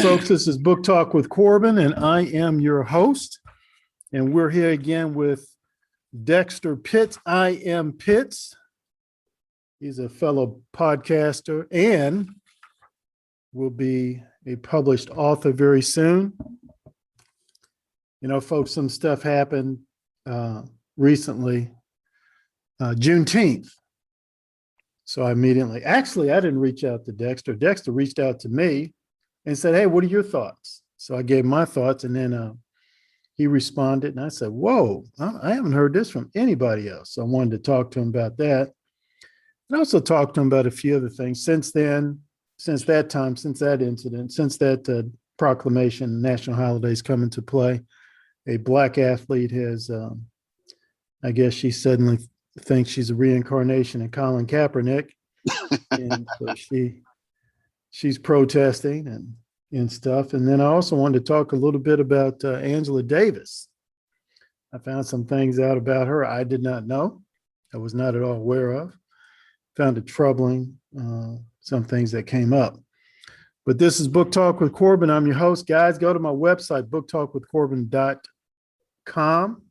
Folks, this is Book Talk with Corbin, and I am your host. And we're here again with Dexter Pitts. I am Pitts. He's a fellow podcaster and will be a published author very soon. You know, folks, some stuff happened recently, Juneteenth. So I didn't reach out to Dexter. Dexter reached out to me and said, "Hey, what are your thoughts?" So I gave my thoughts, and then he responded, and I said, "Whoa, I haven't heard this from anybody else." So I wanted to talk to him about that. And also talk to him about a few other things since then, since that time, since that incident, since that proclamation, national holidays come into play. A Black athlete has, I guess she suddenly thinks she's a reincarnation of Colin Kaepernick. And so she's protesting and stuff. And then I also wanted to talk a little bit about Angela Davis. I found some things out about her I did not know. I was not at all aware of. Found it troubling, some things that came up. But this is Book Talk with Corbin. I'm your host. Guys, go to my website, booktalkwithcorbin.com,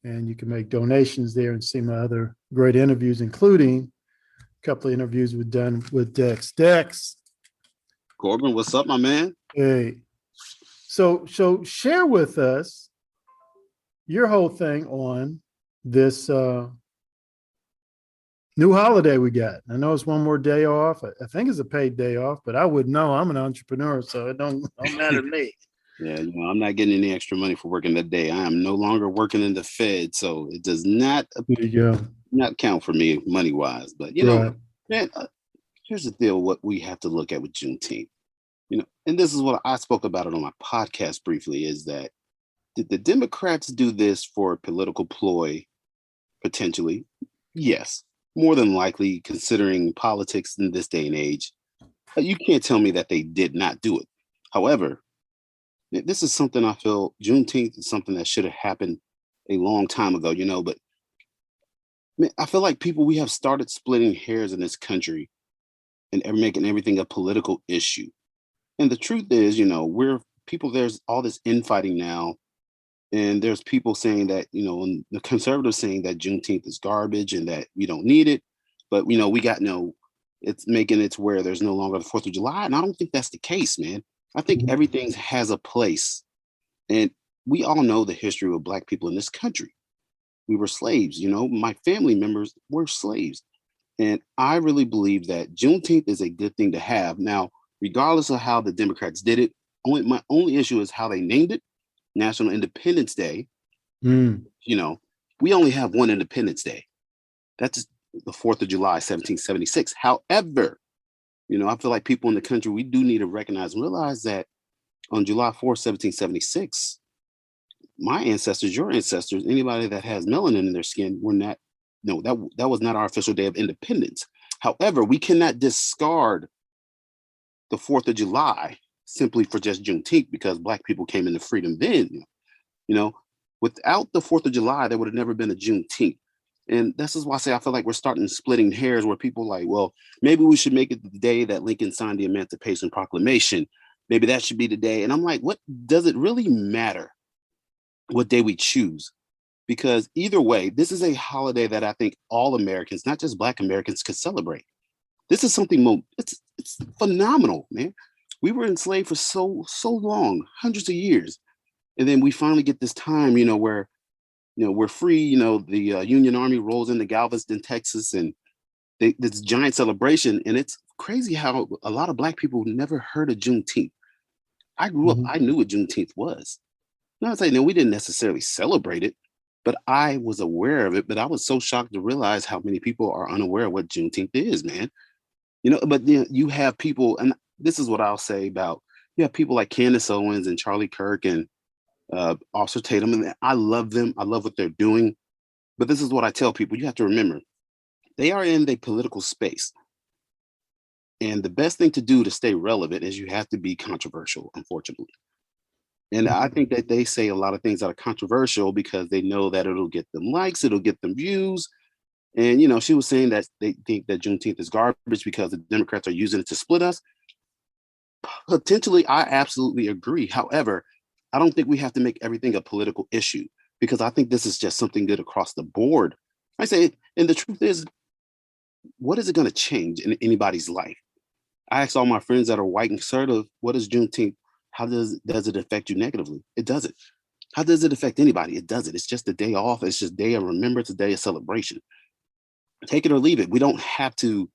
and you can make donations there and see my other great interviews, including a couple of interviews we've done with Dex. Dex. Corbin, what's up, my man? Hey. So share with us your whole thing on this new holiday we got. I know it's one more day off. I think it's a paid day off, but I wouldn't know. I'm an entrepreneur, so it don't matter to me. Yeah, I'm not getting any extra money for working that day. I am no longer working in the Fed, so it does not count for me money-wise. But, right. Man, here's the deal, what we have to look at with Juneteenth. And this is what I spoke about it on my podcast briefly, is that did the Democrats do this for a political ploy, potentially? Yes. More than likely, considering politics in this day and age, you can't tell me that they did not do it. However, this is something I feel Juneteenth is something that should have happened a long time ago, but man, I feel like we have started splitting hairs in this country and making everything a political issue. And the truth is, there's all this infighting now. And there's people saying that, and the conservatives saying that Juneteenth is garbage and that we don't need it. But, it's making it where there's no longer the 4th of July. And I don't think that's the case, man. I think everything has a place. And we all know the history of Black people in this country. We were slaves, my family members were slaves. And I really believe that Juneteenth is a good thing to have. Now, regardless of how the Democrats did it, my only issue is how they named it. National Independence Day. We only have one Independence Day. That's the 4th of July, 1776. However, I feel like people in the country, we do need to recognize and realize that on July 4th, 1776, my ancestors, your ancestors, anybody that has melanin in their skin that was not our official day of independence. However, we cannot discard the 4th of July simply for just Juneteenth because Black people came into freedom then. Without the 4th of July, there would have never been a Juneteenth. And this is why I say I feel like we're starting splitting hairs where people like, well, maybe we should make it the day that Lincoln signed the Emancipation Proclamation. Maybe that should be the day. And I'm like, what does it really matter what day we choose? Because either way, this is a holiday that I think all Americans, not just Black Americans, could celebrate. This is something, it's phenomenal, man. We were enslaved for so long, hundreds of years. And then we finally get this time, where, we're free, the Union Army rolls into Galveston, Texas, and this giant celebration. And it's crazy how a lot of Black people never heard of Juneteenth. I grew up, I knew what Juneteenth was. Not saying we didn't necessarily celebrate it, but I was aware of it. But I was so shocked to realize how many people are unaware of what Juneteenth is, man. But you have people, and this is what I'll say about, you have people like Candace Owens and Charlie Kirk and Officer Tatum, and I love them. I love what they're doing. But this is what I tell people. You have to remember, they are in the political space. And the best thing to do to stay relevant is you have to be controversial, unfortunately. And I think that they say a lot of things that are controversial because they know that it'll get them likes, it'll get them views. And, she was saying that they think that Juneteenth is garbage because the Democrats are using it to split us. Potentially, I absolutely agree. However, I don't think we have to make everything a political issue because I think this is just something good across the board. I say, and the truth is, what is it going to change in anybody's life? I asked all my friends that are white and conservative, what is Juneteenth? How does it affect you negatively? It doesn't. How does it affect anybody? It doesn't. It's just a day off. It's just a day of remembrance, a day of celebration. Take it or leave it. We don't have to,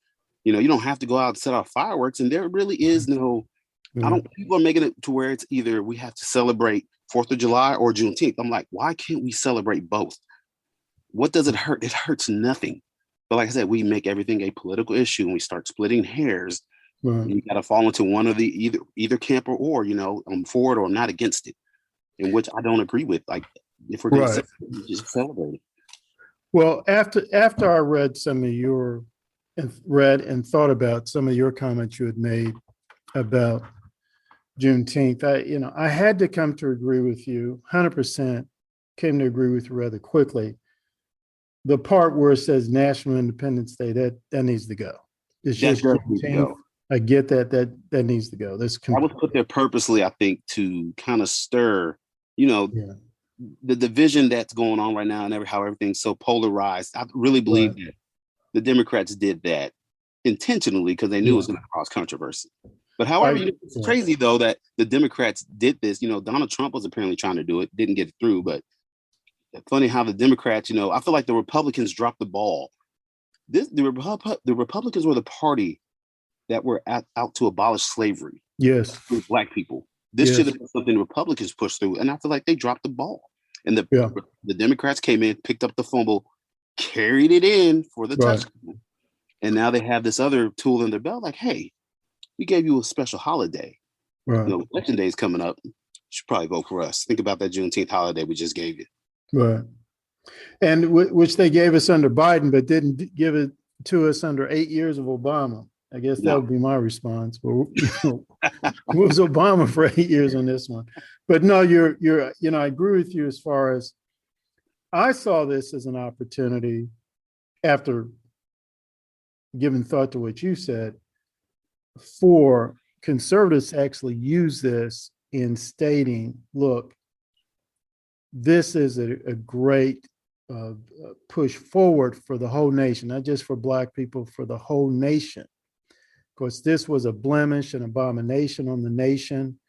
you don't have to go out and set off fireworks. And there really is no, people are making it to where it's either we have to celebrate 4th of July or Juneteenth. I'm like, why can't we celebrate both? What does it hurt? It hurts nothing. But like I said, we make everything a political issue and we start splitting hairs. Right. You got to fall into one of the either camp or I'm for it or I'm not against it, in which I don't agree with. Like if we're going to just celebrate it. Well, after I read some of your and thought about some of your comments you had made about Juneteenth, I had to come to agree with you 100%. Came to agree with you rather quickly. The part where it says National Independence Day, that needs to go. It's just Juneteenth. I get that needs to go. I was put there purposely, I think, to kind of stir, the division that's going on right now and how everything's so polarized. I really believe that the Democrats did that intentionally because they knew it was going to cause controversy. But however, it's crazy though that the Democrats did this. Donald Trump was apparently trying to do it, didn't get it through. But funny how the Democrats, I feel like the Republicans dropped the ball. The Republicans were the party that were out to abolish slavery. Yes. For Black people. This should have been something the Republicans pushed through. And I feel like they dropped the ball. And the Democrats came in, picked up the fumble, carried it in for the touchdown. And now they have this other tool in their belt. Like, hey, we gave you a special holiday. Right. Election day is coming up. You should probably vote for us. Think about that Juneteenth holiday we just gave you. Right. And which they gave us under Biden, but didn't give it to us under 8 years of Obama. I guess that would be my response. But was Obama for 8 years on this one? But no, I agree with you as far as I saw this as an opportunity after giving thought to what you said for conservatives to actually use this in stating, look, this is a great push forward for the whole nation, not just for Black people, for the whole nation. Of course, this was a blemish, an abomination on the nation,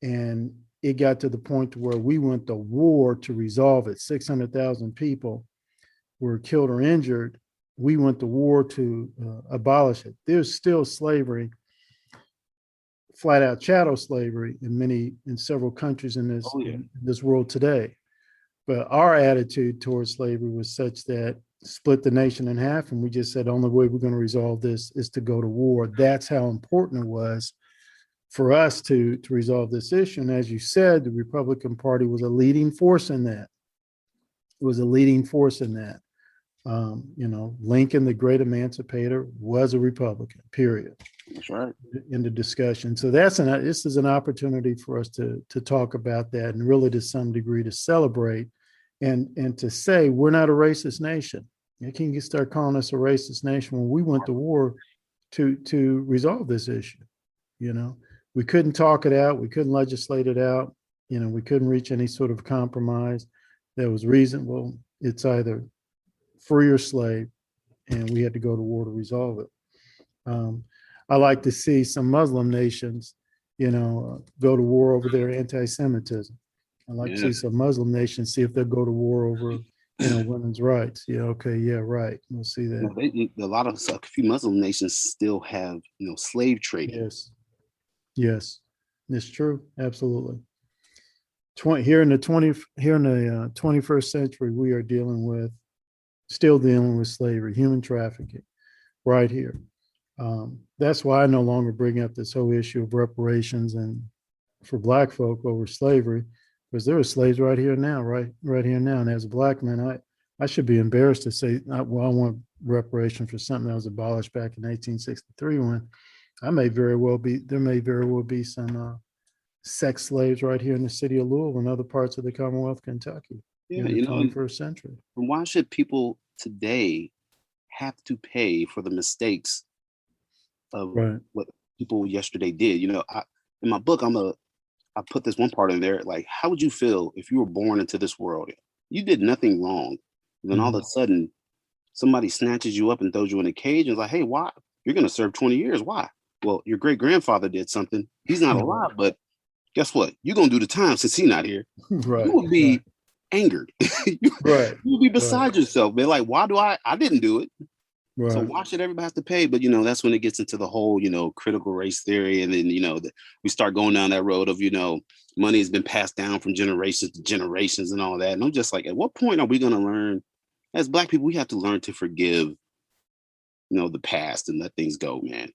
and it got to the point where we went to war to resolve it. 600,000 people were killed or injured. We went to war to abolish it. There's still slavery, flat out chattel slavery in several countries in this world today. But our attitude towards slavery was such that split the nation in half, and we just said the only way we're going to resolve this is to go to war. That's how important it was for us to resolve this issue. And as you said, the Republican Party was a leading force in that. It was a leading force in that. Lincoln, the great emancipator, was a Republican, period. That's right. In the discussion. So this is an opportunity for us to talk about that and really to some degree to celebrate and to say we're not a racist nation. You can start calling us a racist nation when we went to war to resolve this issue. We couldn't talk it out. We couldn't legislate it out. We couldn't reach any sort of compromise that was reasonable. It's either free or slave, and we had to go to war to resolve it. I like to see some Muslim nations, go to war over their anti-Semitism. I like to see some Muslim nations see if they'll go to war over, women's rights. Right. We'll see that. A few Muslim nations still have, slave trading. Yes, it's true. Absolutely. Here in the 21st century, we are still dealing with slavery, human trafficking, right here. That's why I no longer bring up this whole issue of reparations and for Black folk over slavery, because there are slaves right here now. And as a Black man, I should be embarrassed to say, I want reparation for something that was abolished back in 1863 when there may very well be some sex slaves right here in the city of Louisville and other parts of the Commonwealth of Kentucky in the 21st century. Why should people today have to pay for the mistakes of what people yesterday did? in my book, I put this one part in there. Like, how would you feel if you were born into this world? You did nothing wrong. And then all of a sudden, somebody snatches you up and throws you in a cage and is like, hey, why? You're going to serve 20 years. Why? Well, your great grandfather did something. He's not alive, but guess what? You're going to do the time since he's not here. Right. You will be angered. you will be beside yourself, man. Like, why do I didn't do it. Right. So why should everybody have to pay? But, that's when it gets into the whole, critical race theory. And then, we start going down that road of, money has been passed down from generations to generations and all that. And I'm just like, at what point are we going to learn, as Black people, we have to learn to forgive, the past and let things go, man.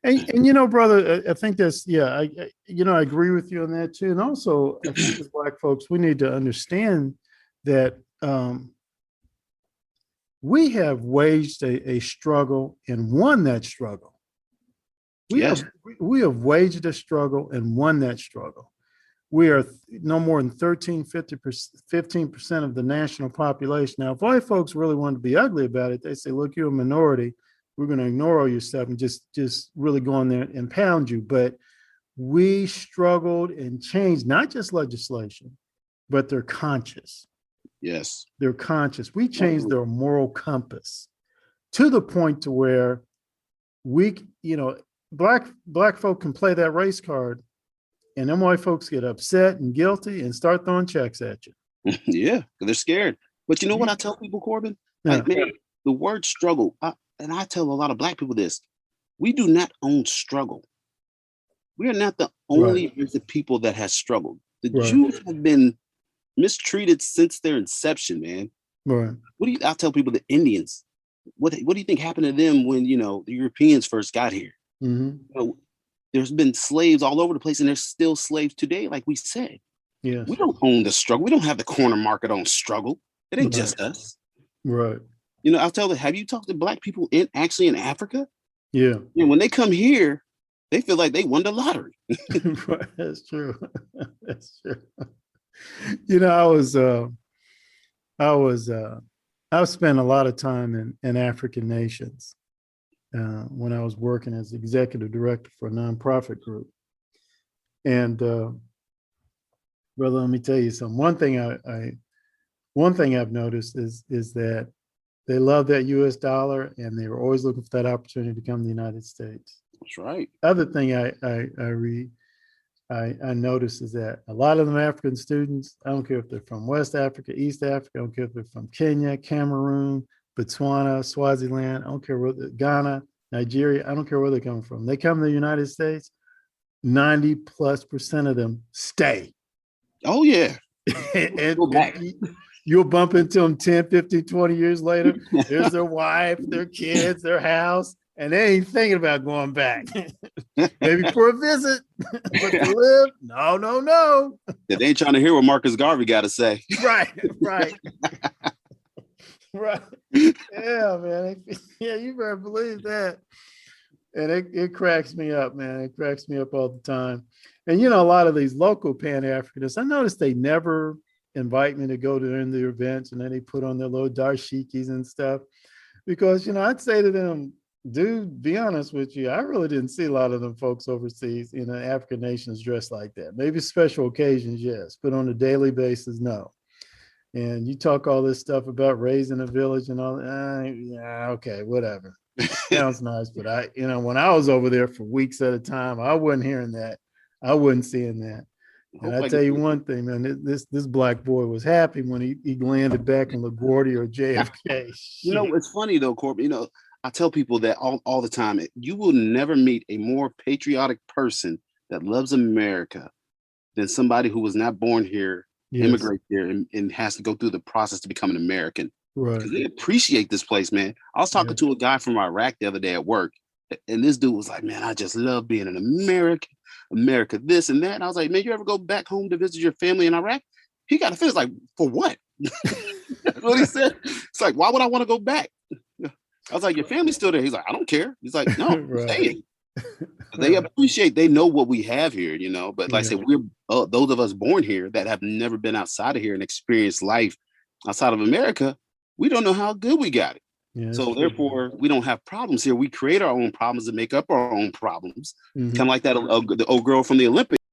And brother, I think that's, I agree with you on that too. And also, I think as Black folks, we need to understand that we have waged a struggle and won that struggle. We have waged a struggle and won that struggle. We are no more than 15% of the national population. Now, if white folks really wanted to be ugly about it, they say, look, you're a minority. We're going to ignore all your stuff and just really go in there and pound you. But we struggled and changed not just legislation, but their conscience. Yes. They're conscious. We changed their moral compass to the point to where we, black folk can play that race card and them white folks get upset and guilty and start throwing checks at you. Yeah, they're scared. But you know what I tell people, Corbin? Like, man, the word struggle, and I tell a lot of Black people this, we do not own struggle. We are not the only race of people that has struggled. The Jews have been mistreated since their inception, man. Right. I'll tell people, the Indians, what do you think happened to them when, the Europeans first got here? Mm-hmm. There's been slaves all over the place, and there's still slaves today, like we said. Yes. We don't own the struggle. We don't have the corner market on struggle. It ain't just us. Right. I'll tell them, have you talked to Black people in Africa? Yeah. When they come here, they feel like they won the lottery. Right. That's true. That's true. I've spent a lot of time in African nations when I was working as executive director for a nonprofit group. And brother, let me tell you something. One thing I've noticed is that they love that U.S. dollar, and they were always looking for that opportunity to come to the United States. That's right. Other thing I noticed is that a lot of them African students, I don't care if they're from West Africa, East Africa, I don't care if they're from Kenya, Cameroon, Botswana, Swaziland, I don't care whether Ghana, Nigeria, I don't care where they're coming from. They come to the United States, 90+% of them stay. Oh, yeah. and you'll bump into them 10, 15, 20 years later. There's their wife, their kids, their house, and they ain't thinking about going back. Maybe for a visit, but to live, no. They ain't trying to hear what Marcus Garvey got to say. Right. Right. Yeah, man. Yeah, you better believe that. And it cracks me up, man. It cracks me up all the time. And, a lot of these local Pan-Africanists, I noticed they never invite me to go to their events, and then they put on their little dashikis and stuff. Because, I'd say to them, dude, be honest with you, I really didn't see a lot of them folks overseas in African nations dressed like that. Maybe special occasions, yes, but on a daily basis, no. And you talk all this stuff about raising a village and all that. Yeah, okay, whatever. Sounds nice, but when I was over there for weeks at a time, I wasn't hearing that. I wasn't seeing that. And I tell you one thing, man, this Black boy was happy when he landed back in LaGuardia or JFK. It's funny though, Corbin. I tell people that all the time. You will never meet a more patriotic person that loves America than somebody who was not born here, immigrate here, and has to go through the process to become an American. Right. Because they appreciate this place, man. I was talking to a guy from Iraq the other day at work, and this dude was like, man, I just love being an American. America, this and that. And I was like, man, you ever go back home to visit your family in Iraq? He got a face like, for what? That's what he said. It's like, why would I want to go back? I was like, your family's still there. He's like, I don't care. He's like, no, I'm staying. They appreciate, they know what we have here, but like I said, we're those of us born here that have never been outside of here and experienced life outside of America. We don't know how good we got it. Yeah, that's So true. therefore, we don't have problems here. We create our own problems and make up our own problems. Mhm. Kind of like that the old girl from the Olympics.